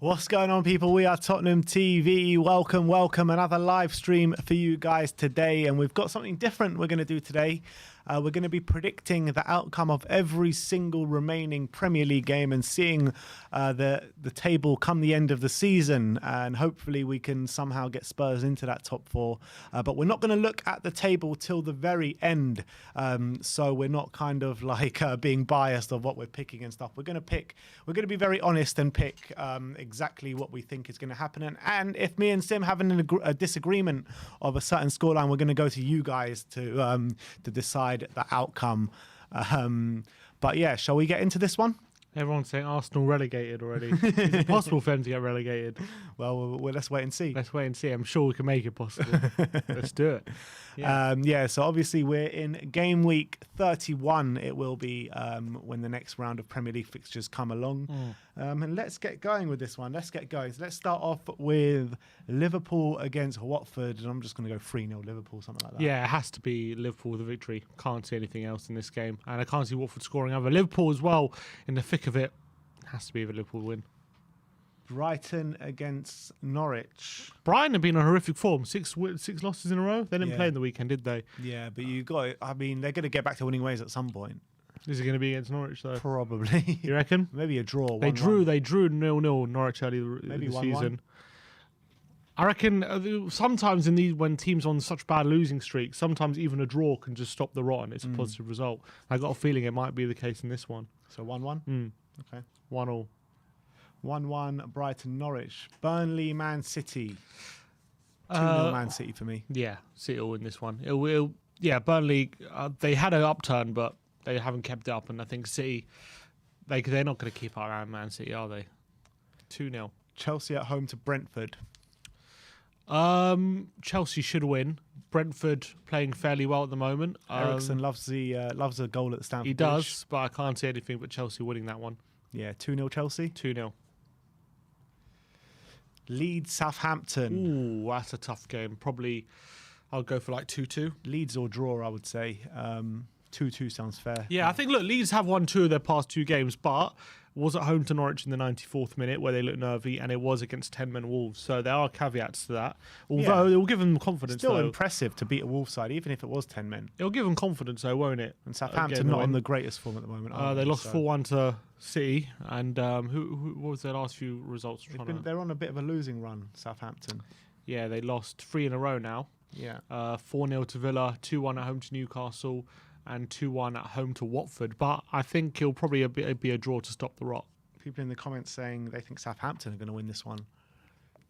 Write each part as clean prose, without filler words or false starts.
What's going on, people? We are Tottenham TV. Welcome. Another live stream for you guys today. And we've got something different we're going to do today. We're going to be predicting the outcome of every single remaining Premier League game and seeing the table come the end of the season. And hopefully we can somehow get Spurs into that top four. But we're not going to look at the table till the very end. So we're not kind of like being biased of what we're picking and stuff. We're going to be very honest and pick exactly what we think is going to happen. And if me and Sim have a disagreement of a certain scoreline, we're going to go to you guys to decide the outcome. But yeah, shall we get into this one? Everyone's saying Arsenal relegated already. Is it possible for them to get relegated? Well, let's wait and see. I'm sure we can make it possible. Let's do it. Yeah. So obviously we're in game week 31. It will be when the next round of Premier League fixtures come along. And let's get going with this one. So let's start off with Liverpool against Watford. And I'm just going to go 3-0 Liverpool, something like that. Yeah, it has to be Liverpool with a victory. Can't see anything else in this game. And I can't see Watford scoring either. Liverpool as well, in the thick of it, has to be a Liverpool win. Brighton against Norwich. Brighton have been on horrific form. Six losses in a row. They didn't play in the weekend, did they? Yeah, but they're going to get back to winning ways at some point. Is it going to be against Norwich though? Probably. You reckon? Maybe a draw. They drew 0-0 Norwich early in the season. I reckon sometimes when teams are on such bad losing streaks, sometimes even a draw can just stop the rot and it's a positive result. I got a feeling it might be the case in this one. So 1-1? Okay. 1-1. 1-1 Brighton Norwich. Burnley Man City. 2-0 Man City for me. Yeah, City will win this one. Burnley, they had an upturn, but they haven't kept it up. And I think City, they're not going to keep up around Man City, are they? 2-0. Chelsea at home to Brentford. Chelsea should win. Brentford playing fairly well at the moment. Eriksen loves a goal at Stamford Bridge. He does, but I can't see anything but Chelsea winning that one. Yeah, 2-0 Chelsea. 2-0. Leeds Southampton. Ooh, that's a tough game. Probably I'll go for like 2-2. Leeds or draw, I would say. 2-2 sounds fair. Yeah, I think, look, Leeds have won 2 of their past 2 games, but was at home to Norwich in the 94th minute where they looked nervy, and it was against 10-man Wolves. So there are caveats to that. Although it will give them confidence. Still impressive to beat a Wolves side, even if it was 10 men. It will give them confidence, though, won't it? And Southampton not on the greatest form at the moment. They lost 4-1 to City, and what was their last few results? They're on a bit of a losing run, Southampton. Yeah, they lost 3 in a row now. Yeah. 4-0 to Villa, 2-1 at home to Newcastle, and 2-1 at home to Watford. But I think it'll probably be a draw to stop the rot. People in the comments saying they think Southampton are going to win this one.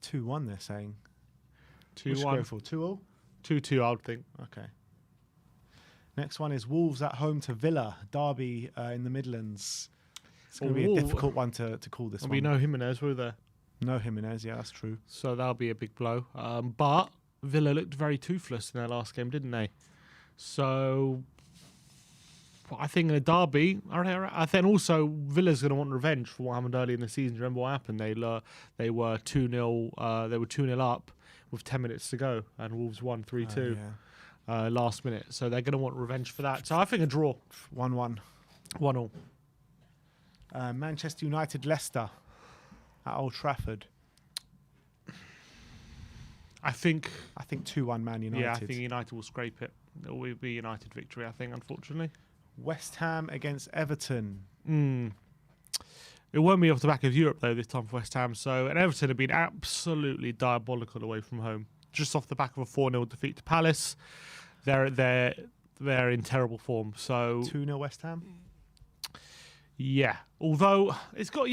2-1, they're saying. 2-1. For 2-0? 2-2, I would think. Okay. Next one is Wolves at home to Villa. Derby in the Midlands. It's going to be a difficult one to call this one. There'll be no Jimenez, will there? No Jimenez, yeah, that's true. So that'll be a big blow. But Villa looked very toothless in their last game, didn't they? So I think in a derby, I think also Villa's going to want revenge for what happened early in the season. Remember what happened? They were 2-0. They were 2-0 up with 10 minutes to go, and Wolves won 3-2 last minute. So they're going to want revenge for that. So I think a draw. 1-1. 1-1. Manchester United Leicester at Old Trafford. I think 2-1 Man United. Yeah, I think United will scrape it. It will be United victory, I think, unfortunately. West Ham against Everton. It won't be off the back of Europe, though, this time for West Ham. And Everton have been absolutely diabolical away from home. Just off the back of a 4-0 defeat to Palace. They're in terrible form. So 2-0 West Ham? Yeah. Although, they've got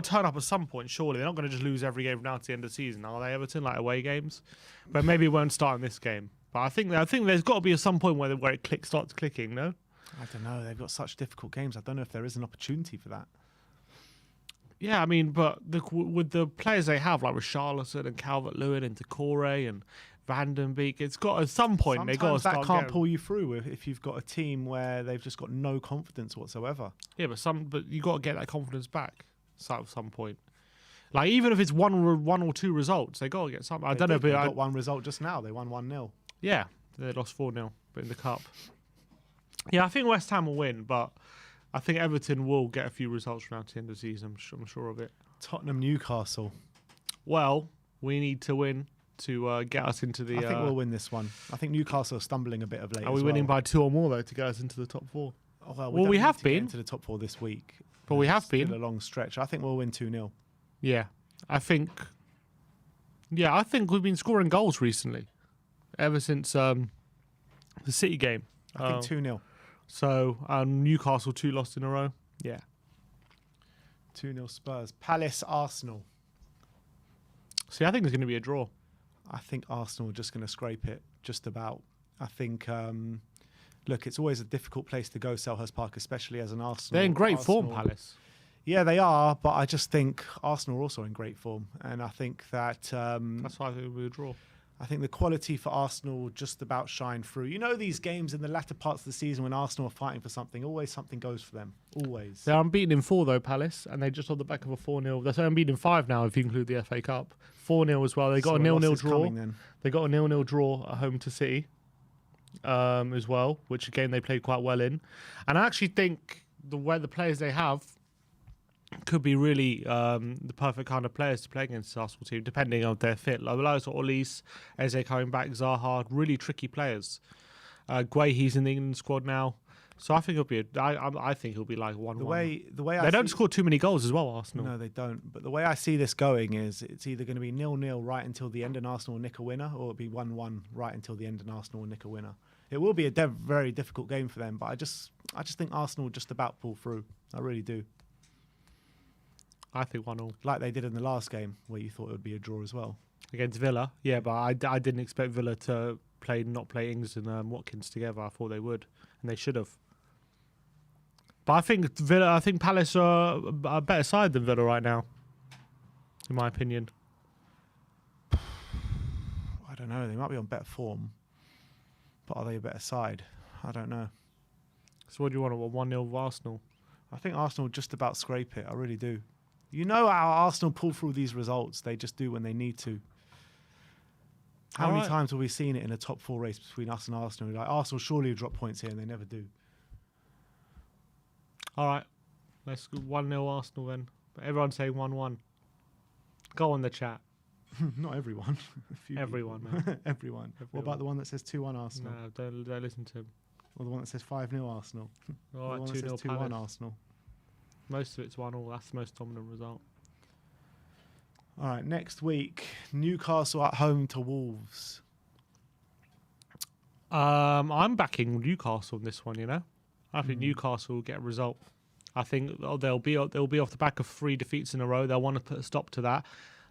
to turn up at some point, surely. They're not going to just lose every game from now to the end of the season, are they, Everton? Like away games? But maybe it won't start in this game. But I think there's got to be some point where it starts clicking, no? I don't know. They've got such difficult games. I don't know if there is an opportunity for that. Yeah, I mean, but with the players they have, like Richarlison and Calvert-Lewin and Decore and Van den Beek, it's got at some point they've got to start. That can't pull you through if you've got a team where they've just got no confidence whatsoever. Yeah, but you got to get that confidence back at some point. Like even if it's one or 2 results, they got to get something. I don't know. They got one result just now. They won 1-0. Yeah, they lost 4-0, but in the cup. Yeah, I think West Ham will win, but I think Everton will get a few results from now to the end of the season. I'm sure of it. Tottenham Newcastle. Well, we need to win to get us into the. I think we'll win this one. I think Newcastle are stumbling a bit of late. Are we winning by 2 or more though to get us into the top 4? Oh, Well, don't we need have to get been. into the top 4 this week. But we have Still been. a long stretch. I think we'll win 2-0. Yeah, I think. Yeah, I think we've been scoring goals recently, ever since the City game. I think 2-0. So Newcastle 2 lost in a row. Yeah. 2-0 Spurs. Palace Arsenal. See, I think it's going to be a draw. I think Arsenal are just going to scrape it just about. I think, look, it's always a difficult place to go, Selhurst Park, especially as an Arsenal. They're in great form, Arsenal. Palace. Yeah, they are, but I just think Arsenal are also in great form. And I think that... That's why I think it'll be a draw. I think the quality for Arsenal just about shine through. You know these games in the latter parts of the season when Arsenal are fighting for something, always something goes for them. Always. They're unbeaten in 4 though, Palace, and they just on the back of a 4-0. They're unbeaten in 5 now if you include the FA Cup. 4-0 as well. They got a 0-0 draw. They got a 0-0 draw at home to City as well, which again they played quite well in. And I actually think the players they have could be really the perfect kind of players to play against the Arsenal team, depending on their fit. Like Olise, Eze coming back, Zaha, really tricky players. Guehi's in the England squad now, so I think it'll be. I think it'll be like 1-1. The way they don't score too many goals as well, Arsenal. No, they don't. But the way I see this going is it's either going to be 0-0 right until the end and Arsenal will nick a winner, or it'll be 1-1 right until the end and Arsenal will nick a winner. It will be a very difficult game for them, but I just think Arsenal will just about pull through. I really do. I think 1-1. Like they did in the last game, where you thought it would be a draw as well. Against Villa, yeah, but I didn't expect Villa to not play Ings and Watkins together. I thought they would, and they should have. But I think Palace are a better side than Villa right now, in my opinion. I don't know. They might be on better form, but are they a better side? I don't know. So what do you want? 1-0 of Arsenal? I think Arsenal just about scrape it. I really do. You know how Arsenal pull through these results. They just do when they need to. How many times have we seen it in a top 4 race between us and Arsenal? Like, Arsenal surely will drop points here, and they never do. All right. Let's go 1-0 Arsenal then. But everyone's saying 1-1. Go on the chat. Not everyone. Everyone, man. Everyone. What about the one that says 2-1 Arsenal? No, don't listen to him. Or the one that says 5-0 Arsenal? All right, 2-0 2-1 Palace. Arsenal. Most of it's 1-1. That's the most dominant result. All right, next week, Newcastle at home to Wolves. I'm backing Newcastle in this one, you know. I think Newcastle will get a result. I think they'll be off the back of 3 defeats in a row. They'll want to put a stop to that.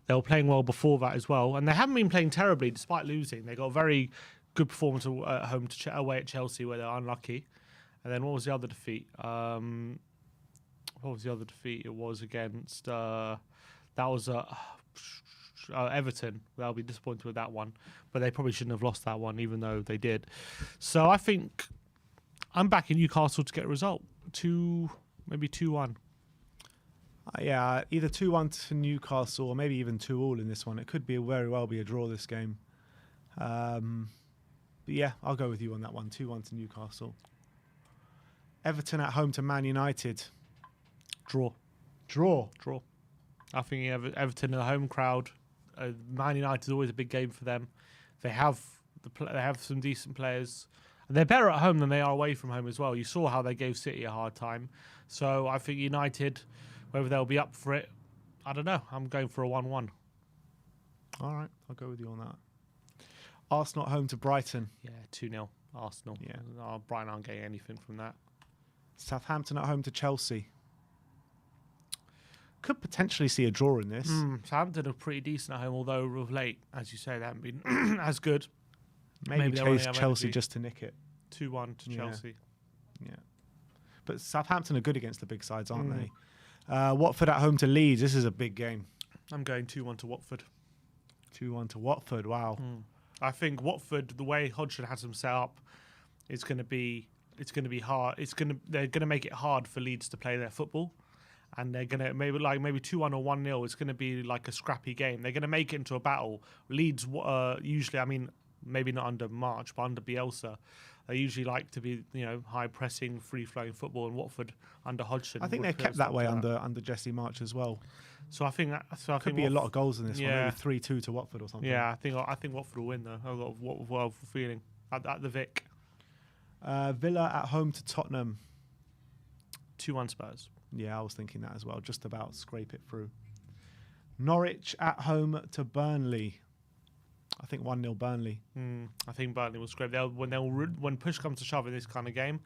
They were playing well before that as well, and they haven't been playing terribly despite losing. They got a very good performance at home away at Chelsea, where they're unlucky. And then what was the other defeat? It was against Everton. They'll be disappointed with that one, but they probably shouldn't have lost that one, even though they did. So I think I'm backing Newcastle to get a result. Maybe 2-1. Yeah, either 2-1 to Newcastle or maybe even 2-2 in this one. It could very well be a draw this game. But yeah, I'll go with you on that one. 2-1 to Newcastle. Everton at home to Man United. Draw. I think Everton, the home crowd. Man United is always a big game for them. They have some decent players. And they're better at home than they are away from home as well. You saw how they gave City a hard time. So I think United, whether they'll be up for it, I don't know. I'm going for a 1-1. All right, I'll go with you on that. Arsenal at home to Brighton. Yeah, 2-0 Arsenal. Yeah. Brighton aren't getting anything from that. Southampton at home to Chelsea. Could potentially see a draw in this. Southampton are pretty decent at home, although of late, as you say, they haven't been as good. Maybe they're running chase out of Chelsea energy. just to nick it. 2-1 to Chelsea. Yeah. But Southampton are good against the big sides, aren't they? Watford at home to Leeds. This is a big game. I'm going 2-1 to Watford. 2-1 to Watford. Wow. I think Watford, the way Hodgson has them set up, it's going to be hard. They're going to make it hard for Leeds to play their football, and they're going to maybe 2-1 or 1-0. It's going to be like a scrappy game. They're going to make it into a battle. Leeds usually, maybe not under March, but under Bielsa, They usually like to be, high pressing, free flowing football. And Watford under Hodgson, I think they've kept that way under Jesse March as well. So I think Could be a lot of goals in this one. Yeah. Maybe 3-2 to Watford or something. Yeah, I think Watford will win though. I've got a feeling at the Vic. Villa at home to Tottenham. 2-1 Spurs. Yeah, I was thinking that as well. Just about scrape it through. Norwich at home to Burnley. I think 1-0 Burnley. I think Burnley will scrape. When push comes to shove in this kind of game,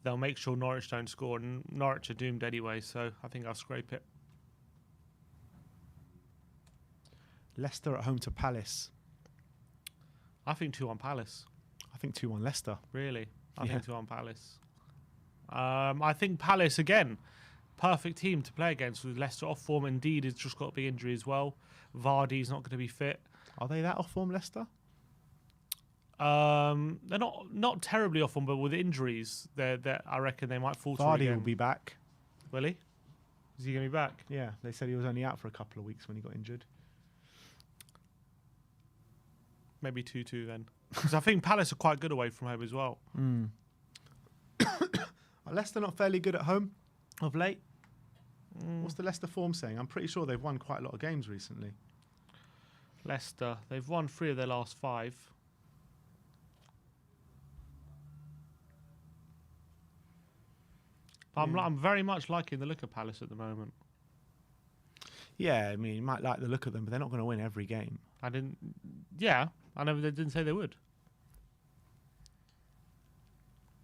they'll make sure Norwich don't score, and Norwich are doomed anyway. So I think I'll scrape it. Leicester at home to Palace. I think 2-1 Palace. I think 2-1 Leicester. Really, I Yeah. think 2-1 Palace. I think Palace again. Perfect team to play against with Leicester off form. Indeed, has just got a big injury as well. Vardy's not going to be fit. Are they that off form, Leicester? They're not terribly off form, but with injuries, I reckon they might falter Vardy again. will be back. Will he? Is he going to be back? Yeah, they said he was only out for a couple of weeks when he got injured. Maybe 2-2 then. Because I think Palace are quite good away from home as well. Are Leicester not fairly good at home of late? What's the Leicester form saying? I'm pretty sure they've won quite a lot of games recently. Leicester, they've won 3 of their last 5. I'm very much liking the look of Palace at the moment. Yeah, I mean, you might like the look of them, but they're not going to win every game. I never didn't say they would.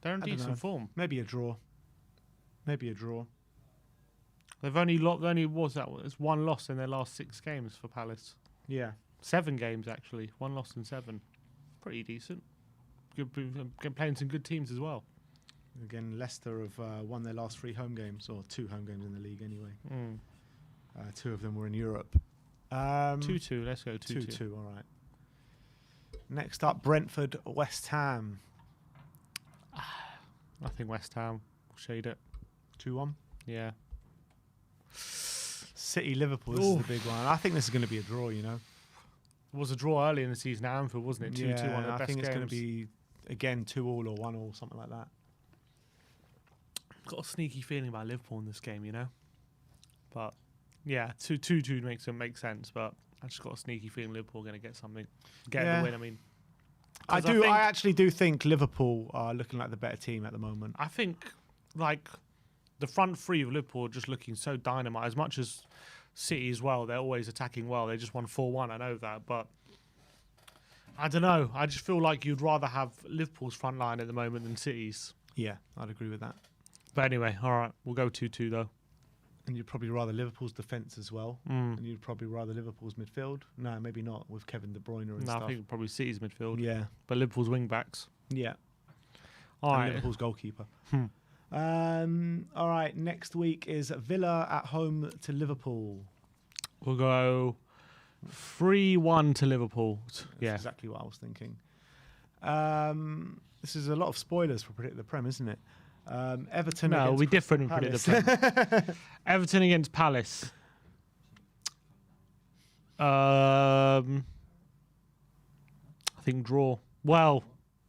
They're in I don't know. decent form. Maybe a draw. Maybe a draw. They've only what's that? It's 1 loss in their last 6 games for Palace. Yeah. 7 games actually, 1 loss in 7. Pretty decent. Good, playing some good teams as well. Again, Leicester have won their last 3 home games, or 2 home games in the league anyway. 2 of them were in Europe. 2-2. Let's go 2-2. 2-2, all right. Next up, Brentford, West Ham. I think West Ham will shade it. 2-1. Yeah. City, Liverpool, this is the big one. I think this is going to be a draw, It was a draw early in the season at Anfield, wasn't it? 2-2, one of the I best think it's going to games. be, again, 2-2 or 1-1, something like that. Got a sneaky feeling about Liverpool in this game, But, yeah, 2-2 makes sense, but I just got a sneaky feeling Liverpool are going to get something. Get the win, I mean. I actually do think Liverpool are looking like the better team at the moment. I think, the front 3 of Liverpool are just looking so dynamite. As much as City as well, they're always attacking well. They just won 4-1, I know that, but I don't know. I just feel like you'd rather have Liverpool's front line at the moment than City's. Yeah, I'd agree with that. But anyway, all right, we'll go 2-2 though. And you'd probably rather Liverpool's defence as well. And you'd probably rather Liverpool's midfield. No, maybe not, with Kevin De Bruyne and stuff. I think probably City's midfield. Yeah. But Liverpool's wing backs. Yeah. All and right. Liverpool's goalkeeper. All right, next week is Villa at home to Liverpool. We'll go 3-1 to Liverpool. That's exactly what I was thinking. This is a lot of spoilers for Predict the Prem, isn't it? Everton. No, against we different in Palace. Predict the Prem. Everton against Palace. I think draw. Well,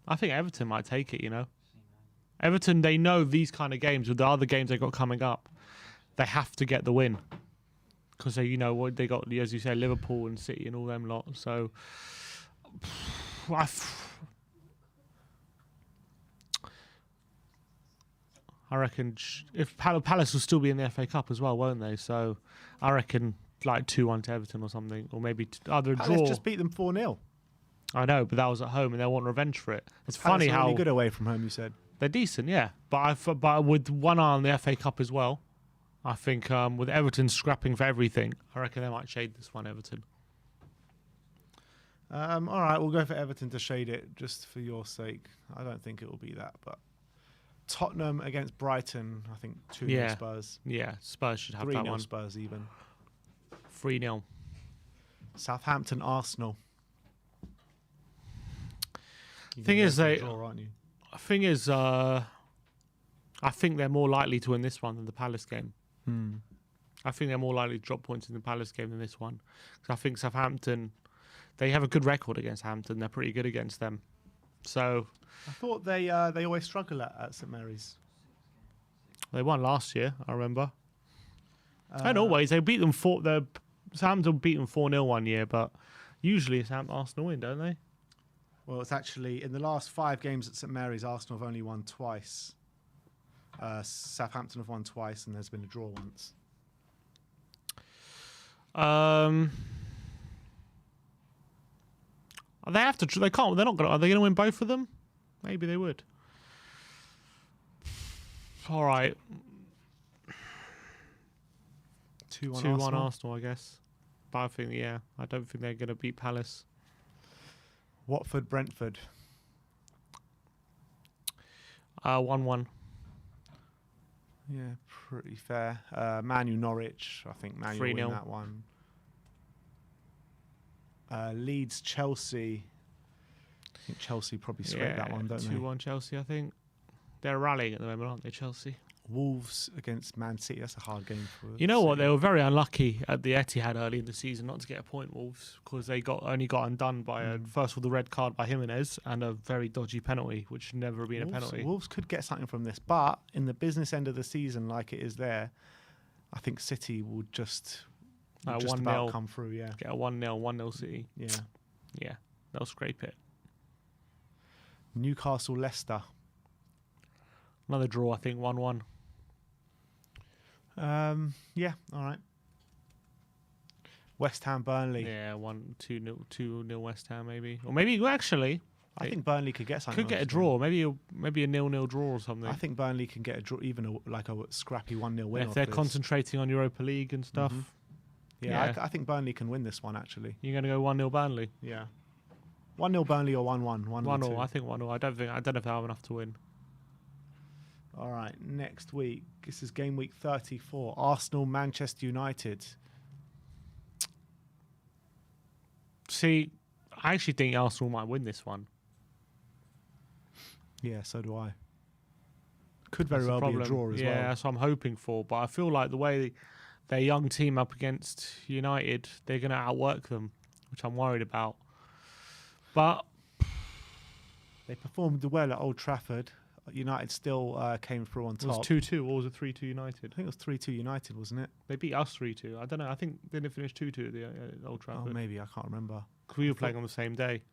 I think Everton might take it, Everton, they know these kind of games with the other games they got coming up, they have to get the win. Because they, what they got, as you say, Liverpool and City and all them lot. So, I reckon if Palace will still be in the FA Cup as well, won't they? So, I reckon 2-1 to Everton or something, or maybe either a draw. Palace just beat them 4-0. I know, but that was at home, and they'll want revenge for it. It's Palace funny are how really good away from home. You said they're decent, yeah. But with one eye on the FA Cup as well, I think with Everton scrapping for everything, I reckon they might shade this one, Everton. all right, we'll go for Everton to shade it, just for your sake. I don't think it will be that, but Tottenham against Brighton, I think 2-0 Spurs. Yeah, Spurs should have 3-0 that one. Spurs even. 3-0. Southampton, Arsenal. Thing is, draw, aren't you? Thing is, I think they're more likely to win this one than the Palace game. I think they're more likely to drop points in the Palace game than this one. Because I think Southampton, they have a good record against Hampton. They're pretty good against them. So I thought they always struggle at St Mary's. they won last year, I remember. And always they beat them Southampton beat them 4-0 one year, but usually it's Arsenal win, don't they? Well, it's actually in the last 5 games at St Mary's, Arsenal have only won twice. Southampton have won twice, and there's been a draw once. They have to. They can't. They're not going. Are they going to win both of them? Maybe they would. All right. 2-1 Arsenal, I guess. But I think, I don't think they're going to beat Palace. Watford, Brentford. 1-1. Yeah, pretty fair. Man U, Norwich. I think Man U will win that one. Leeds, Chelsea. I think Chelsea probably scrape that one, don't they? 2-1 Chelsea, I think. They're rallying at the moment, aren't they, Chelsea? Wolves against Man City. That's a hard game for You know City. what? They were very unlucky at the Etihad early in the season not to get a point, Wolves, because they only got undone by first of all the red card by Jimenez and a very dodgy penalty, which should never have been a penalty. Wolves could get something from this, but in the business end of the season, like it is there, I think City will just about come through. Yeah, get a 1-0 City. Yeah, they'll scrape it. Newcastle, Leicester. Another draw, I think. 1-1. Yeah, all right. West Ham, Burnley. Yeah, 2-0 West Ham, maybe. Or maybe, actually, I think Burnley could get something. Could get a draw. Maybe a 0-0 draw or something. I think Burnley can get a draw, even a scrappy 1-0 win. If they're concentrating on Europa League and stuff. Yeah, I think Burnley can win this one, actually. You're going to go 1-0 Burnley? Yeah. 1-0 Burnley or 1-1? 1-0. I think 1-0. I don't know if they have enough to win. All right, next week. This is game week 34. Arsenal, Manchester United. See, I actually think Arsenal might win this one. Yeah, so do I. Could very well be a draw as well. Yeah, that's what I'm hoping for. But I feel like the way their young team up against United, they're going to outwork them, which I'm worried about. But they performed well at Old Trafford. United still came through on top. It was 2-2 or was it 3-2 United? I think it was 3-2 United, wasn't it? They beat us 3-2. I don't know. I think they didn't finish 2-2 at the Old Trafford. Oh, maybe. I can't remember. Because we were playing on the same day.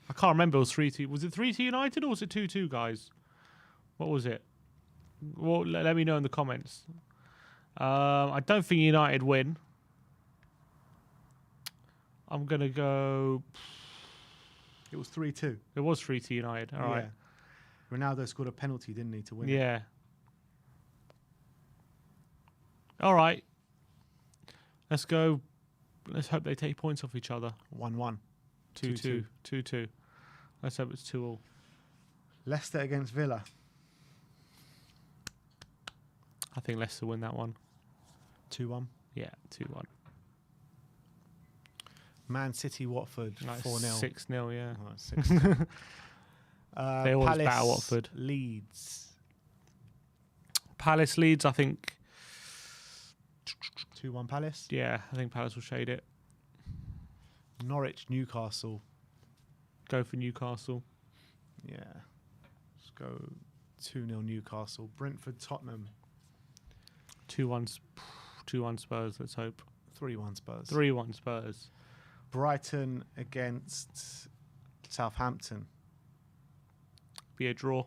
I can't remember. It was 3-2. Was it 3-2 United or was it 2-2, guys? What was it? Well, let me know in the comments. I don't think United win. I'm going to go... It was 3-2. It was 3-2 United. All right. Ronaldo scored a penalty, didn't he, to win? Yeah. All right. Let's go. Let's hope they take points off each other. 1-1. 2-2. 2-2. Let's hope it's 2-2. Leicester against Villa. I think Leicester win that one. 2-1. Yeah, 2-1. Man City, Watford, 4-0. 6-0, yeah. Oh, 6. They always Palace, batter Watford. Leeds. Palace, Leeds, I think. 2-1 Palace. Yeah, I think Palace will shade it. Norwich, Newcastle. Go for Newcastle. Yeah. Let's go 2-0 Newcastle. Brentford, Tottenham. 2-1 Spurs, let's hope. 3-1 Spurs. 3-1 Spurs. Brighton against Southampton. Be a draw.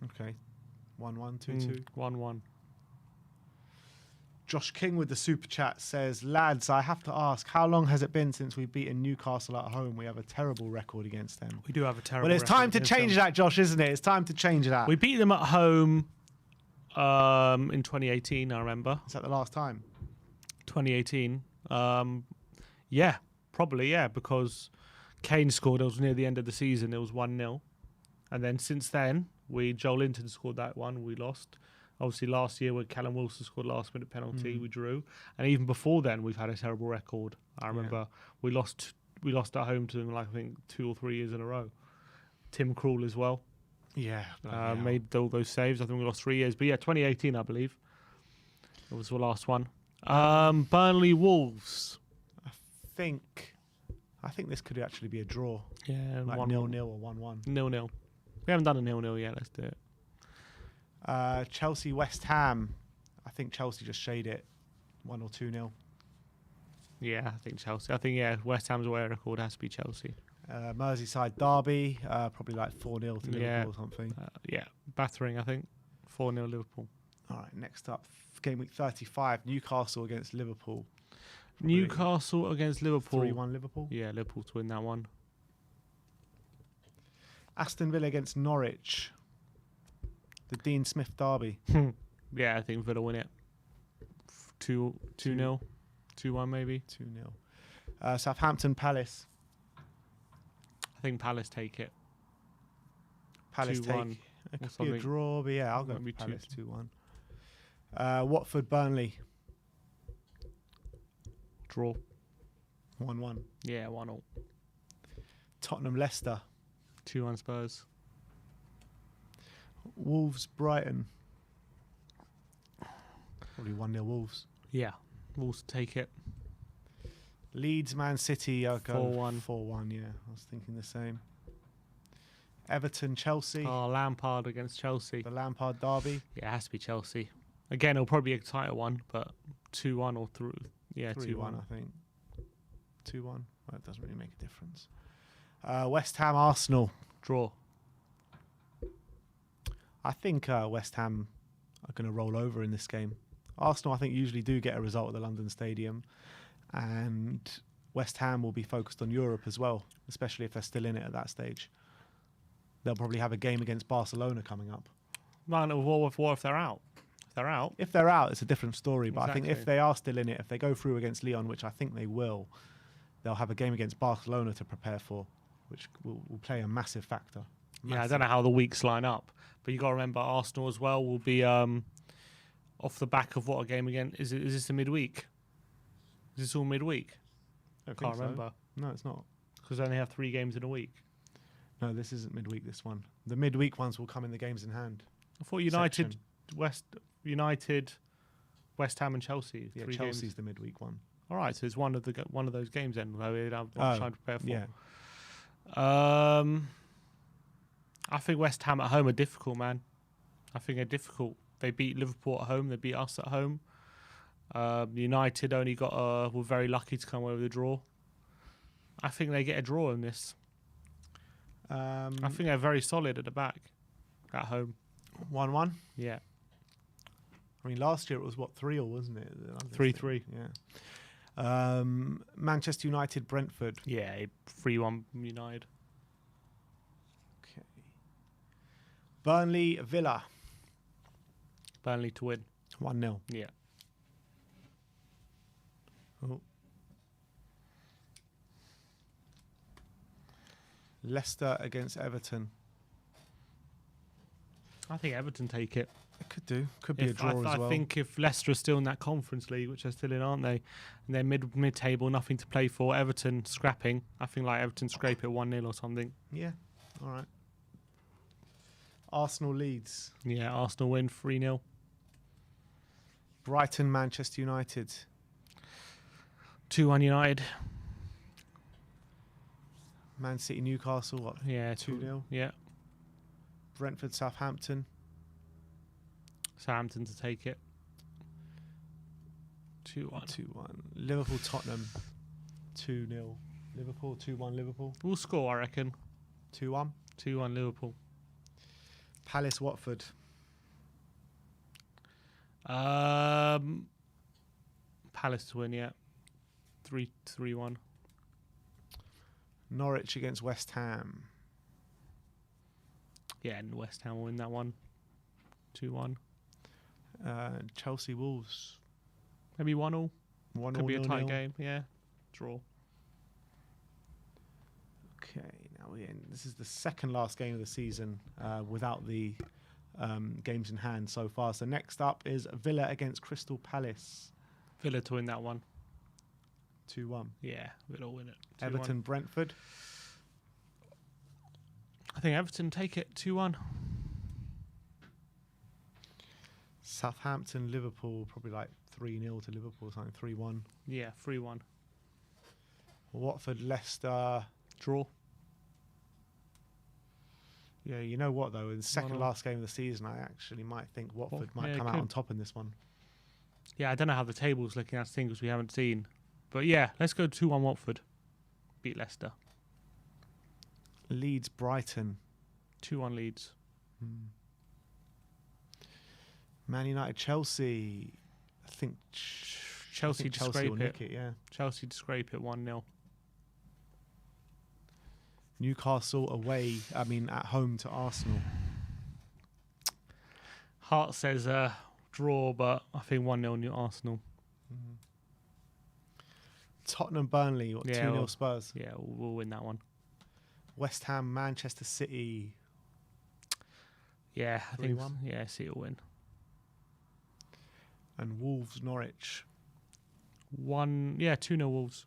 Okay. 1-1, 2-2. 1-1. Josh King with the super chat says, lads, I have to ask, how long has it been since we've beaten Newcastle at home? We have a terrible record against them. We do have a terrible Well, it's time to change them. that, Josh, isn't it? It's time to change that. We beat them at home in 2018, I remember. Is that the last time? 2018. Yeah, probably, yeah, because Kane scored. It was near the end of the season. It was 1-0. And then since then, Joel Linton scored that one. We lost. Obviously, last year when Callum Wilson scored last-minute penalty, we drew. And even before then, we've had a terrible record. I remember we lost at home to them, like, I think 2 or 3 years in a row. Tim Krul as well. Yeah. Made all those saves. I think we lost 3 years. But yeah, 2018, I believe. It was the last one. Burnley Wolves. I think I think this could actually be a draw, Yeah, like 1-1. 0-0 or 1-1. 0-0. We haven't done a 0-0 yet. Let's do it. Chelsea West Ham. I think Chelsea just shade it 1 or 2-0. Yeah, I think Chelsea. I think, yeah, West Ham's away record has to be Chelsea. Merseyside derby, probably like 4-0 to Yeah. Liverpool or something. Yeah, battering, I think. 4-0 Liverpool. All right, next up, game week 35, Newcastle against Liverpool. Newcastle against Liverpool. 3-1 Liverpool. Yeah, Liverpool to win that one. Aston Villa against Norwich. The Dean Smith derby. Yeah, I think Villa win it. 2-0. 2-1 maybe. 2-0. Southampton Palace. I think Palace take it. Palace 2-1 take. It or could be a something. draw, but yeah, I'll go Might be for Palace 2-1. 2-2. Watford Burnley. Draw. 1-1. Yeah, 1-0. Tottenham Leicester. 2-1 Spurs. Wolves Brighton. Probably 1-0 Wolves. Yeah, Wolves take it. Leeds Man City. I'll go 4-1. 4-1, yeah. I was thinking the same. Everton Chelsea. Oh, Lampard against Chelsea. The Lampard derby. Yeah, it has to be Chelsea. Again, it'll probably be a tighter one, but 2-1 or 3. Yeah, 3-1, 2-1. I think. 2-1. Well, it doesn't really make a difference. West Ham Arsenal. Draw. I think West Ham are going to roll over in this game. Arsenal, I think, usually do get a result at the London Stadium. And West Ham will be focused on Europe as well, especially if they're still in it at that stage. They'll probably have a game against Barcelona coming up. Man, what if they're out? If they're out, If they're out, it's a different story. But I think if Exactly. they are still in it, if they go through against Lyon, which I think they will, they'll have a game against Barcelona to prepare for, which will play a massive factor. yeah, I don't know how the weeks line up, but you got to remember Arsenal as well will be off the back of what a game again? Is this a midweek? Is this all midweek? I Can't remember No, it's not. because they only have 3 games in a week. No, this isn't midweek, this one. The midweek ones will come in the games in hand. I thought United, Section. West Ham, and Chelsea. Yeah, 3 Chelsea's games. the midweek one. All right, so it's one of those games then. Where I'm Oh, trying to prepare for. Yeah. I think West Ham at home are difficult, man. I think they're difficult. They beat Liverpool at home. They beat us at home. United only were very lucky to come away with a draw. I think they get a draw in this. I think they're very solid at the back at home. 1-1. Yeah, I mean, last year it was, 3-0, wasn't it? 3-3. Yeah. Manchester United Brentford. Yeah, 3-1 United. Okay. Burnley Villa. Burnley to win. 1-0. Yeah. Oh. Leicester against Everton. I think Everton take it. It could do. Could be a draw as well. I think if Leicester are still in that Conference League, which they're still in, aren't they? And they're mid-table, nothing to play for. Everton scrapping. I think like Everton scrape it 1-0 or something. Yeah. All right. Arsenal Leeds. Yeah, Arsenal win 3-0. Brighton Manchester United. 2-1 United. Man City Newcastle. What? Yeah, 2-0. Yeah. Brentford Southampton. Southampton to take it. 2-1. 2-1. Liverpool Tottenham. 2-0. Liverpool 2-1 Liverpool. We'll score, I reckon. 2-1. 2-1 Liverpool. Palace Watford. Palace to win, yeah. 3-1. Norwich against West Ham. Yeah, and West Ham will win that one. 2-1. Chelsea Wolves. Maybe 1-1. 1-1. Could be a tight game, yeah. Draw. Okay, now we're in. This is the second last game of the season without the games in hand so far. So next up is Villa against Crystal Palace. Villa to win that one. 2-1. Yeah, Villa will win it. 2-1. Everton Brentford. I think Everton take it 2-1. Southampton Liverpool, probably like 3-0 to Liverpool, something 3-1. Yeah, 3-1. Watford, Leicester. Draw. Yeah, you know what though? In the second 1-1. last game of the season, I actually might think Watford might yeah, come out could. on top in this one. Yeah, I don't know how the table's looking at things we haven't seen. But yeah, let's go 2-1 Watford. Beat Leicester. Leeds, Brighton. 2-1 Leeds. Man United, Chelsea. I think Chelsea to scrape will nick it. Yeah. Chelsea to scrape it 1-0. Newcastle away. At home to Arsenal. Hart says draw, but I think 1-0 New Arsenal. Tottenham, Burnley. Or 2-0 Spurs. Yeah, we'll win that one. West Ham, Manchester City. Yeah, I think 3-1. City will win. And Wolves, Norwich. 2-0 Wolves.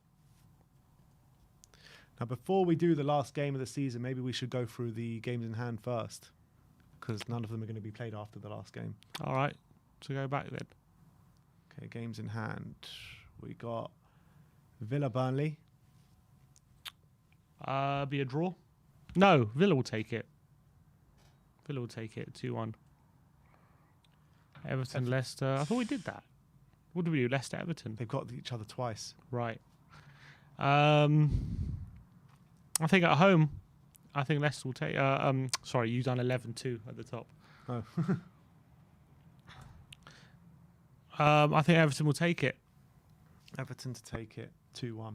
Now, before we do the last game of the season, maybe we should go through the games in hand first, because none of them are going to be played after the last game. All right, so go back then. Okay, games in hand. We got Villa, Burnley. Be a draw. No, Villa will take it. Villa will take it 2-1. Everton, Leicester. I thought we did that. What did we do? Leicester, Everton. They've got each other twice. Right. I think at home, I think Leicester will take. Sorry, you done 11-2 at the top. Oh. I think Everton will take it. Everton to take it 2-1.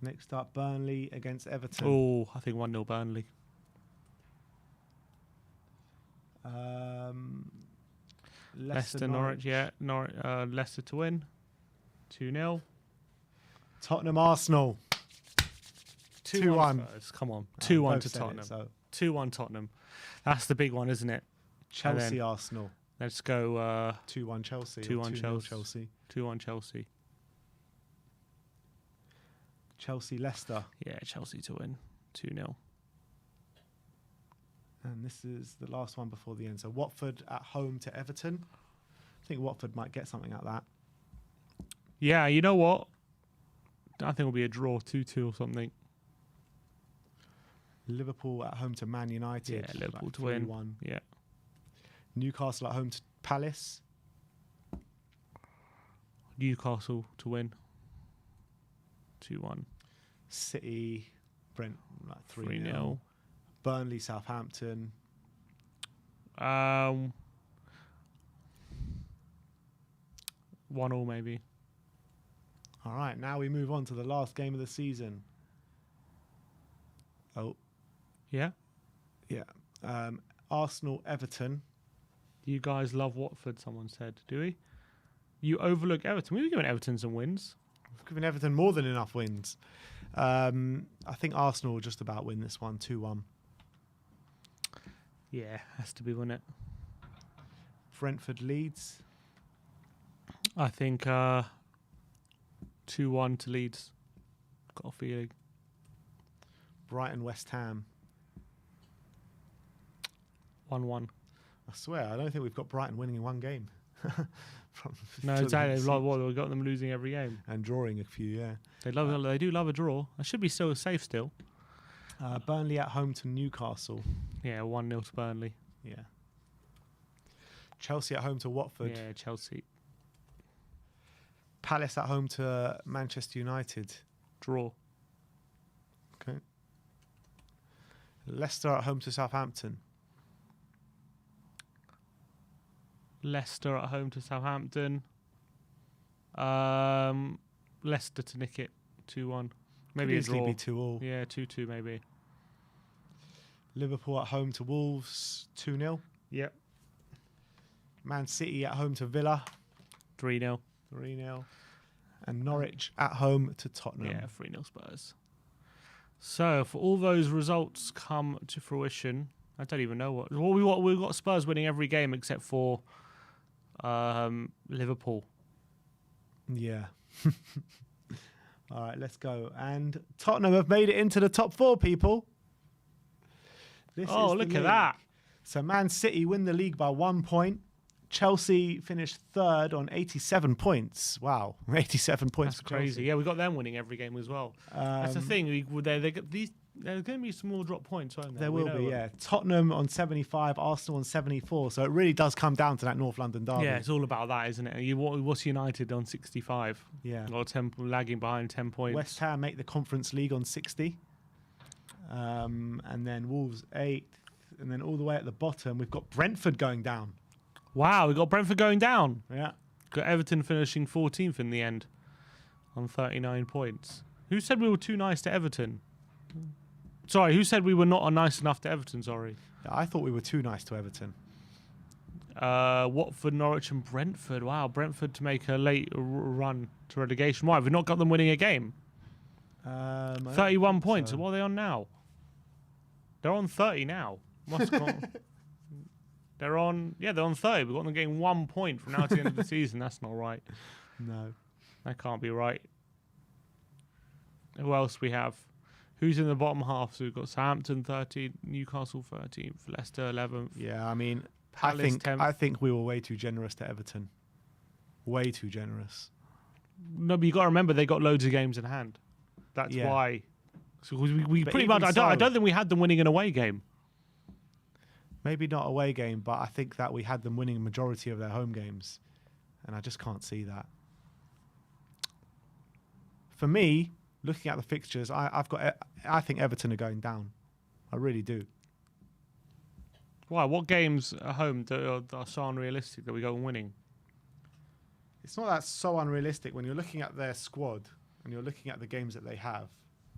Next up, Burnley against Everton. Oh, I think 1-0 Burnley. Leicester, Norwich. Yeah, Leicester to win. 2-0. Tottenham, Arsenal. 2-1. Spurs. Come on, 2-1 to said Tottenham. it, so 2-1 Tottenham. That's the big one, isn't it? Chelsea, Arsenal. Let's go 2-1 Chelsea. 2-1 Chelsea. Chelsea. 2-1 Chelsea. Chelsea, Leicester. Yeah, Chelsea to win. 2-0. And this is the last one before the end. So Watford at home to Everton. I think Watford might get something like that. Yeah, you know what? I think it'll be a draw, 2-2 or something. Liverpool at home to Man United. Yeah, Liverpool like to win. 3-1. Yeah. Newcastle at home to Palace. Newcastle to win. 2-1. City, Brent, like 3-0. 3-0. Burnley, Southampton. 1-1 maybe. All right, now we move on to the last game of the season. Oh, Yeah? yeah. Arsenal, Everton. You guys love Watford, someone said. Do we? You overlook Everton. We were giving Everton some wins. We've given Everton more than enough wins. I think Arsenal will just about win this one, 2-1. Yeah, has to be, wouldn't it? Brentford, Leeds. I think 2-1 to Leeds. Got a feeling. Brighton, West Ham. 1-1. I swear, I don't think we've got Brighton winning in one game. No, exactly. Like what? We got them losing every game. And drawing a few, yeah. They do love a draw. I should be still safe still. Burnley at home to Newcastle. Yeah, 1-0 to Burnley. Yeah. Chelsea at home to Watford. Yeah, Chelsea. Palace at home to Manchester United. Draw. Okay. Leicester at home to Southampton. Leicester at home to Southampton. Leicester to nick it 2-1. Maybe Could a easily draw. be 2-2. Yeah, 2-2 maybe. Liverpool at home to Wolves, 2-0. Yep. Man City at home to Villa, 3-0. 3-0. And Norwich at home to Tottenham. Yeah, 3-0 Spurs. So, for all those results come to fruition, I don't even know what. Well, we've got Spurs winning every game except for Liverpool. Yeah. All right, let's go. And Tottenham have made it into the top 4, people. This is the Look at league. that. So Man City win the league by 1 point. Chelsea finished third on 87 points. Wow, 87 points. That's for crazy. Chelsea. Yeah, we got them winning every game as well. That's the thing. They get these. There's going to be some more drop points, won't there? There will be, yeah. Tottenham on 75, Arsenal on 74. So it really does come down to that North London derby. Yeah, it's all about that, isn't it? What's United on 65? Yeah. Got 10, lagging behind 10 points. West Ham make the Conference League on 60. And then Wolves 8th. And then all the way at the bottom, we've got Brentford going down. Wow, we got Brentford going down. Yeah. Got Everton finishing 14th in the end on 39 points. Who said we were too nice to Everton? Sorry, who said we were not nice enough to Everton? Sorry. I thought we were too nice to Everton. Watford, Norwich and Brentford. Wow, Brentford to make a late run to relegation. Why, have we not got them winning a game? 31 points. So. What are they on now? They're on 30 now. They're on 30. We've got them getting 1 point from now to the end of the season. That's not right. No. That can't be right. Who else we have? Who's in the bottom half? So we've got Southampton 13th, Newcastle 13th, Leicester 11th. Yeah, I mean, Palace I think we were way too generous to Everton. Way too generous. No, but you got to remember they got loads of games in hand. That's why. So we pretty much. I don't think we had them winning an away game. Maybe not away game, but I think that we had them winning a majority of their home games, and I just can't see that. For me, looking at the fixtures, I think Everton are going down. I really do. Why? What games at home are so unrealistic that we go and winning? It's not that so unrealistic when you're looking at their squad and you're looking at the games that they have.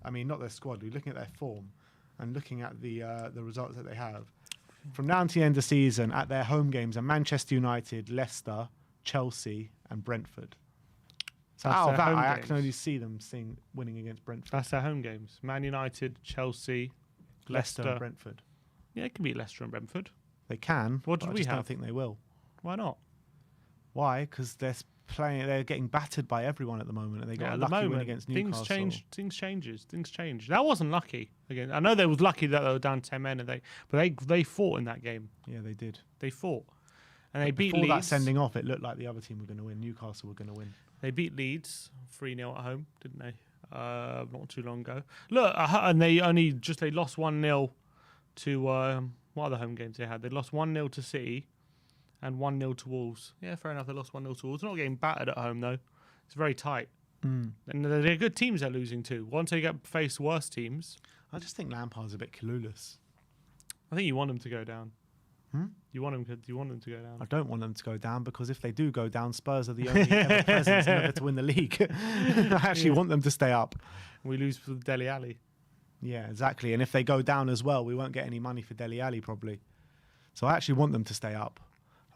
I mean, not their squad. You're looking at their form and looking at the results that they have. From now to the end of the season, at their home games are Manchester United, Leicester, Chelsea, and Brentford. So out of that, I can only see them winning against Brentford. That's their home games. Man United, Chelsea, Leicester, and Brentford. Yeah, it can beat Leicester and Brentford. They can. What did we have? I don't think they will. Why not? Why? Because they're getting battered by everyone at the moment, and they got a lucky win against Newcastle. Things change. That wasn't lucky. Again, I know they was lucky that they were down 10 men, but they fought in that game. Yeah, they did. They fought, and they beat Leeds. Before that sending off, it looked like the other team were going to win. Newcastle were going to win. They beat Leeds 3-0 at home, didn't they? Not too long ago. Look, and they lost 1-0 to what other home games they had? They lost 1-0 to City and 1-0 to Wolves. Yeah, fair enough. They lost 1-0 to Wolves. They're not getting battered at home though. It's very tight. And they're good teams they're losing to. Once they get faced worse teams, I just think Lampard's a bit clueless. I think you want them to go down. You want them to go down. I don't want them to go down because if they do go down, Spurs are the only ever presence never to win the league. I actually want them to stay up. We lose for Dele Alli. Yeah, exactly. And if they go down as well, we won't get any money for Dele Alli probably. So I actually want them to stay up.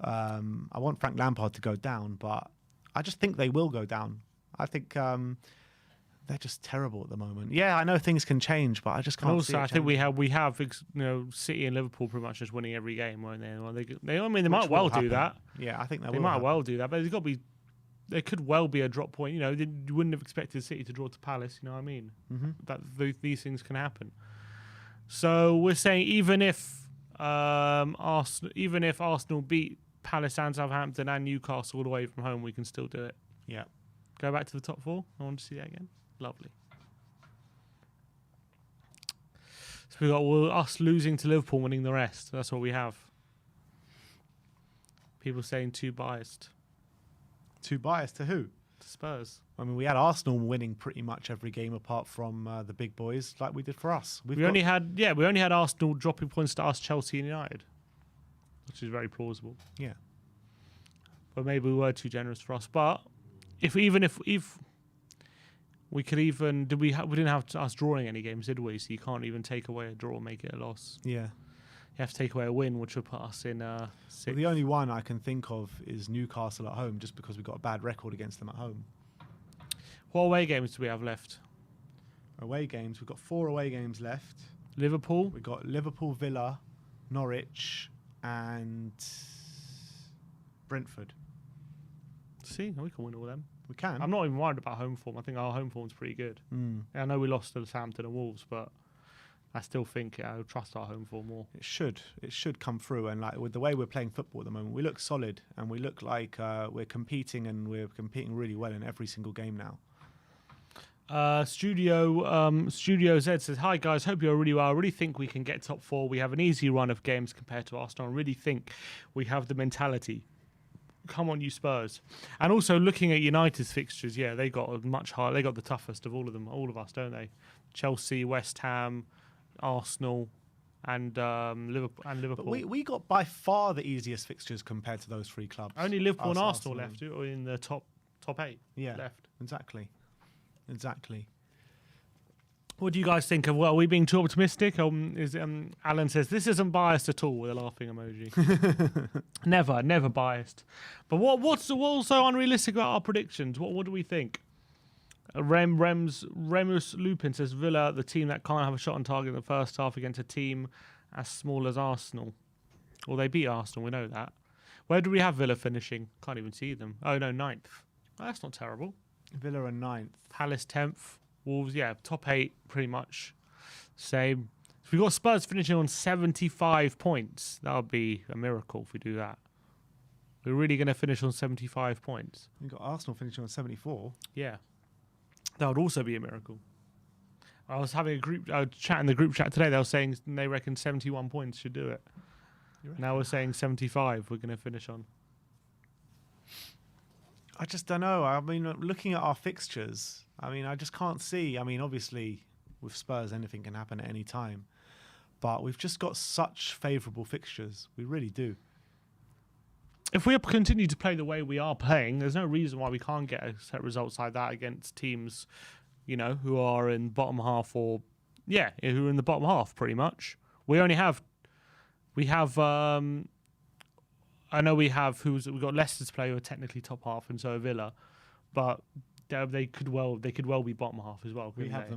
I want Frank Lampard to go down, but I just think they will go down. I think they're just terrible at the moment. Yeah, I know things can change, but I just can't. And also, see it I think we have City and Liverpool pretty much just winning every game, won't they? Well, they might well do that. Yeah, I think they might well do that, but there's got to be. There could well be a drop point. You know, you wouldn't have expected City to draw to Palace. You know what I mean? That these things can happen. So we're saying even if Arsenal beat Palace and Southampton and Newcastle all the way from home, we can still do it. Yeah. Go back to the top four. I want to see that again. Lovely. So we got us losing to Liverpool, winning the rest. That's what we have. People saying too biased. Too biased to who? To Spurs. I mean, we had Arsenal winning pretty much every game apart from the big boys, like we did for us. We only had Arsenal dropping points to us, Chelsea and United, which is very plausible. Yeah. But maybe we were too generous for us. But if we could even we didn't have us drawing any games, did we? So you can't even take away a draw and make it a loss. Yeah. You have to take away a win, which would put us in sixth. Well, the only one I can think of is Newcastle at home, just because we got a bad record against them at home. What away games do we have left? Away games. We've got 4 away games left. Liverpool. We've got Liverpool, Villa, Norwich, and Brentford. See, we can win all them. We can. I'm not even worried about home form. I think our home form's pretty good. I know we lost to Southampton and Wolves, but I still think I'll trust our home form more. It should come through, and like with the way we're playing football at the moment, we look solid and we look like we're competing, and we're competing really well in every single game now. Studio Z says, "Hi guys, hope you're really well. I really think we can get top 4. We have an easy run of games compared to Arsenal. I really think we have the mentality. Come on, you Spurs." And also looking at United's fixtures, yeah, they got a much higher. They got the toughest of all of them, all of us, don't they? Chelsea, West Ham, Arsenal, and Liverpool. But we got by far the easiest fixtures compared to those 3 clubs. Only Liverpool and Arsenal left, or in the top 8. Yeah, left. Exactly. What do you guys think of? Well, are we being too optimistic? Alan says this isn't biased at all with a laughing emoji. never biased. But what's also unrealistic about our predictions? What do we think? Remus Lupin says Villa, the team that can't have a shot on target in the first half against a team as small as Arsenal. Well, they beat Arsenal, we know that. Where do we have Villa finishing? Can't even see them. Oh no, 9th. Oh, that's not terrible. Villa are 9th. Palace 10th. Wolves, yeah, top 8 pretty much. Same. If we got Spurs finishing on 75 points, that would be a miracle if we do that. We're really going to finish on 75 points. We've got Arsenal finishing on 74. Yeah. That would also be a miracle. I was having a chat in the group chat today. They were saying they reckon 71 points should do it. Now we're saying 75 we're going to finish on. I just don't know. I mean, looking at our fixtures, I mean, I just can't see. I mean, obviously, with Spurs, anything can happen at any time. But we've just got such favourable fixtures. We really do. If we continue to play the way we are playing, there's no reason why we can't get a set results like that against teams, you know, who are in bottom half who are in the bottom half pretty much. We have we've got Leicester to play who are technically top half, and so are Villa, but they could well be bottom half as well. We have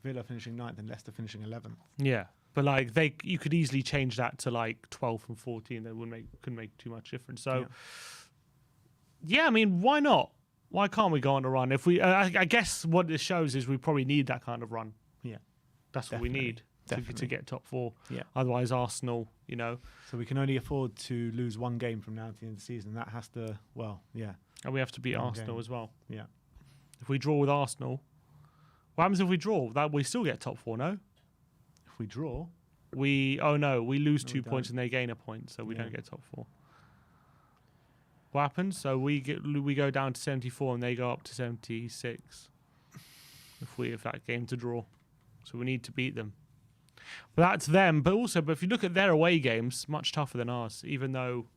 Villa finishing 9th and Leicester finishing 11th. Yeah. But like you could easily change that to like 12th and 14. That couldn't make too much difference. So, yeah, I mean, why not? Why can't we go on a run? If we, I guess what this shows is we probably need that kind of run. Yeah, that's what we need to get top 4. Yeah. Otherwise, Arsenal, you know. So we can only afford to lose 1 game from now to the end of the season. That has to, and we have to beat Arsenal as well. Yeah. If we draw with Arsenal, what happens if we draw? That we still get top 4, no? If we draw, we lose 2 points and they gain a point, so we don't get top 4. What happens? So we go down to 74 and they go up to 76. If that game to draw, so we need to beat them. But that's them. But if you look at their away games, much tougher than ours. Even though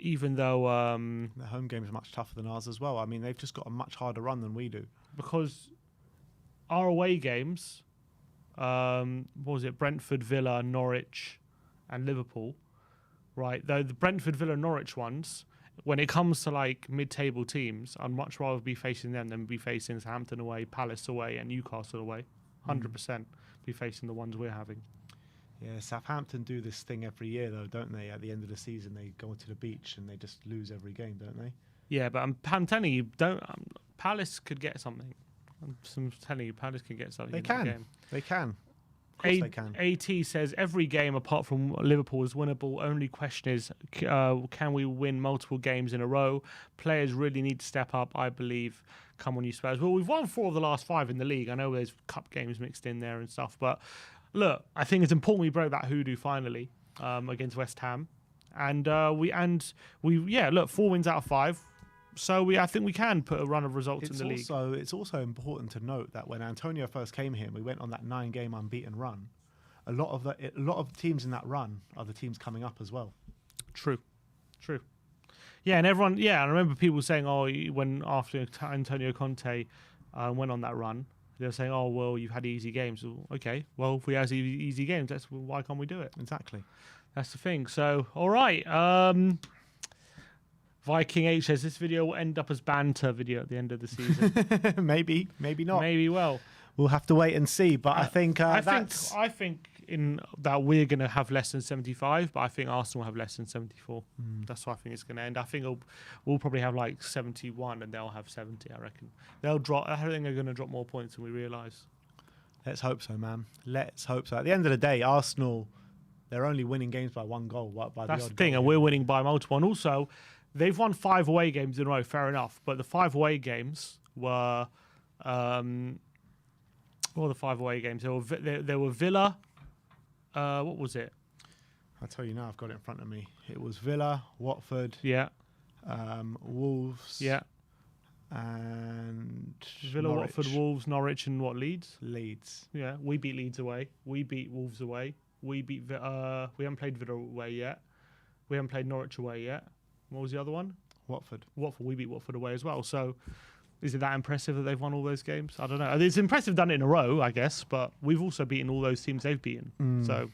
the home games are much tougher than ours as well. I mean, they've just got a much harder run than we do. Because our away games. What was it? Brentford, Villa, Norwich, and Liverpool, right? Though the Brentford, Villa, Norwich ones, when it comes to like mid-table teams, I'd much rather be facing them than be facing Southampton away, Palace away, and Newcastle away. 100% be facing the ones we're having. Yeah, Southampton do this thing every year, though, don't they? At the end of the season, they go to the beach and they just lose every game, don't they? Yeah, but I'm telling you, Palace could get something. I'm telling you, Palace can get something. They can. They can. Of course they can. AT says every game apart from Liverpool is winnable. Only question is, can we win multiple games in a row? Players really need to step up, I believe. Come on, you Spurs. Well, we've won 4 of the last 5 in the league. I know there's cup games mixed in there and stuff, but look, I think it's important we broke that hoodoo finally against West Ham, and look, 4 wins out of 5. So I think we can put a run of results in the league. It's also important to note that when Antonio first came here, we went on that 9-game unbeaten run. A lot of teams in that run are the teams coming up as well. True. Yeah, and everyone. Yeah, I remember people saying, when after Antonio Conte went on that run, they were saying, well, you've had easy games. Well, okay, well, if we have easy games, why can't we do it? Exactly. That's the thing. So, all right. Viking H says this video will end up as banter video at the end of the season. Maybe not. Maybe well. We'll have to wait and see. But I think I think in that we're going to have less than 75, but I think Arsenal will have less than 74. That's what I think it's going to end. I think we'll probably have like 71 and they'll have 70. I reckon they'll drop. I think they're going to drop more points than we realise. Let's hope so, man. Let's hope so. At the end of the day, Arsenal, they're only winning games by one goal. By That's the the thing, goal. and we're winning by multiple. And also, they've won 5 away games in a row, fair enough. But the 5 away games were... what were the 5 away games? There were Villa. What was it? I'll tell you now, I've got it in front of me. It was Villa, Watford, Yeah. Wolves, Yeah. and Villa, Norwich. Watford, Wolves, Norwich, and what, Leeds? Leeds. Yeah. We beat Leeds away. We beat Wolves away. We haven't played Villa away yet. We haven't played Norwich away yet. What was the other one? Watford. Watford. We beat Watford away as well. So is it that impressive that they've won all those games? I don't know. It's impressive done it in a row, I guess, but we've also beaten all those teams they've beaten. So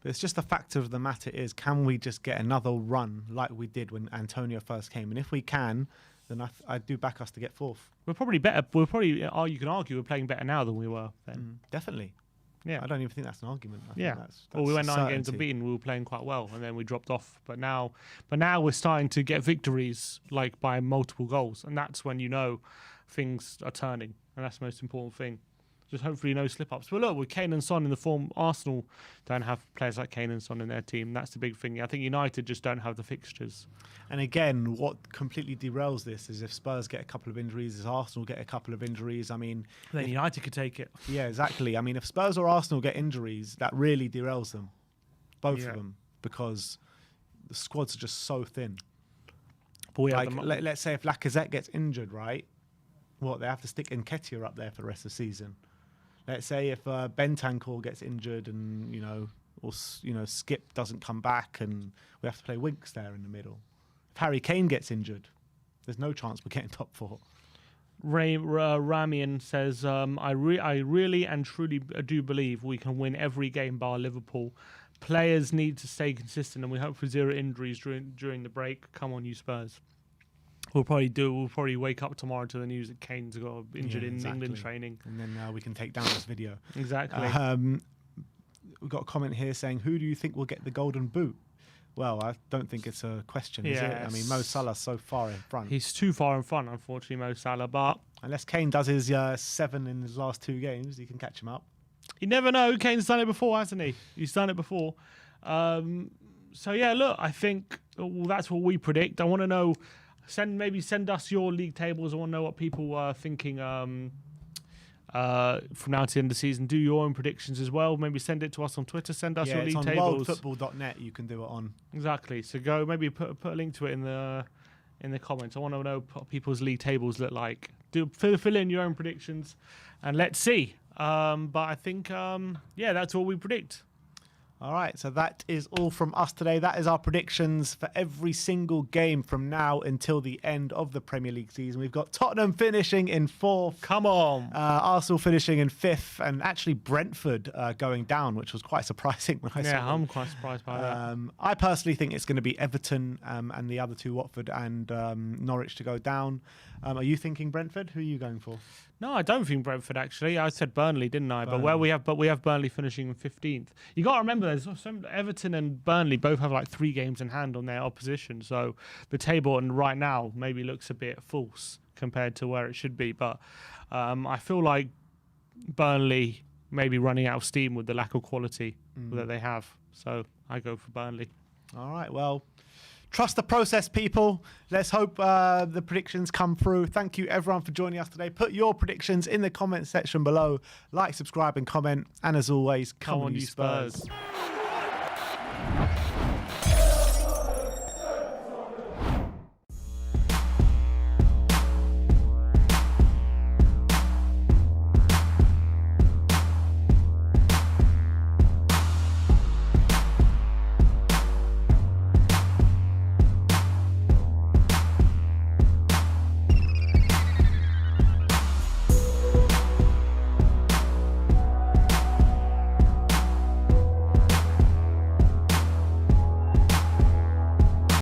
But it's just the fact of the matter is, can we just get another run like we did when Antonio first came? And if we can, then I do back us to get fourth. we're probably better. We're probably, you can argue, we're playing better now than we were then. Definitely. Yeah. I don't even think that's an argument. I Yeah. think that's Well, we went 9 games certainty. unbeaten. We were playing quite well, and then we dropped off. But now we're starting to get victories like by multiple goals, and that's when you know things are turning, and that's the most important thing. Just hopefully no slip-ups. But look, with Kane and Son in the form, Arsenal don't have players like Kane and Son in their team. That's the big thing. I think United just don't have the fixtures. And again, what completely derails this is if Spurs get a couple of injuries, if Arsenal get a couple of injuries. I mean, Then United could take it. yeah, exactly. I mean, if Spurs or Arsenal get injuries, that really derails them, both Yeah. of them, because the squads are just so thin. But we have Like, them- let's say if Lacazette gets injured, right? What, they have to stick Nketiah up there for the rest of the season. Let's say if Bentancur gets injured and Skip doesn't come back and we have to play Winks there in the middle. If Harry Kane gets injured, there's no chance we're getting top 4. Ramian says, I really and truly do believe we can win every game bar Liverpool. Players need to stay consistent, and we hope for 0 injuries during the break. Come on, you Spurs. We'll probably wake up tomorrow to the news that Kane's got injured in England training. And then we can take down this video. Exactly. We've got a comment here saying, who do you think will get the golden boot? Well, I don't think it's a question, is it? I mean, Mo Salah's so far in front. He's too far in front, unfortunately, Mo Salah. But unless Kane does his 7 in his last 2 games, he can catch him up. you never know. Kane's done it before, hasn't he? He's done it before. So, yeah, look, I think that's what we predict. I want to know... Send us your league tables. I want to know what people are thinking from now to the end of the season. Do your own predictions as well. Maybe send it to us on Twitter. Send us your league on tables. worldfootball.net. You can do it on. Exactly. So go maybe put a link to it in the comments. I want to know what people's league tables look like. Fill in your own predictions, and let's see. But I think that's all we predict. All right, so that is all from us today. That is our predictions for every single game from now until the end of the Premier League season. We've got Tottenham finishing in 4th. Come on. Arsenal finishing in 5th, and actually Brentford going down, which was quite surprising when I saw Yeah, them. I'm quite surprised by that. I personally think it's going to be Everton and the other 2, Watford and Norwich, to go down. Are you thinking Brentford? Who are you going for? No, I don't think Brentford actually. I said Burnley, didn't I? Burnley. But we have Burnley finishing in 15th. You got to remember, there's some Everton and Burnley both have like 3 games in hand on their opposition. So the table and right now maybe looks a bit false compared to where it should be. But I feel like Burnley may be running out of steam with the lack of quality that they have. So I go for Burnley. All right, well, trust the process, people. Let's hope the predictions come through. Thank you, everyone, for joining us today. Put your predictions in the comment section below. Like, subscribe, and comment. And as always, come on, you Spurs.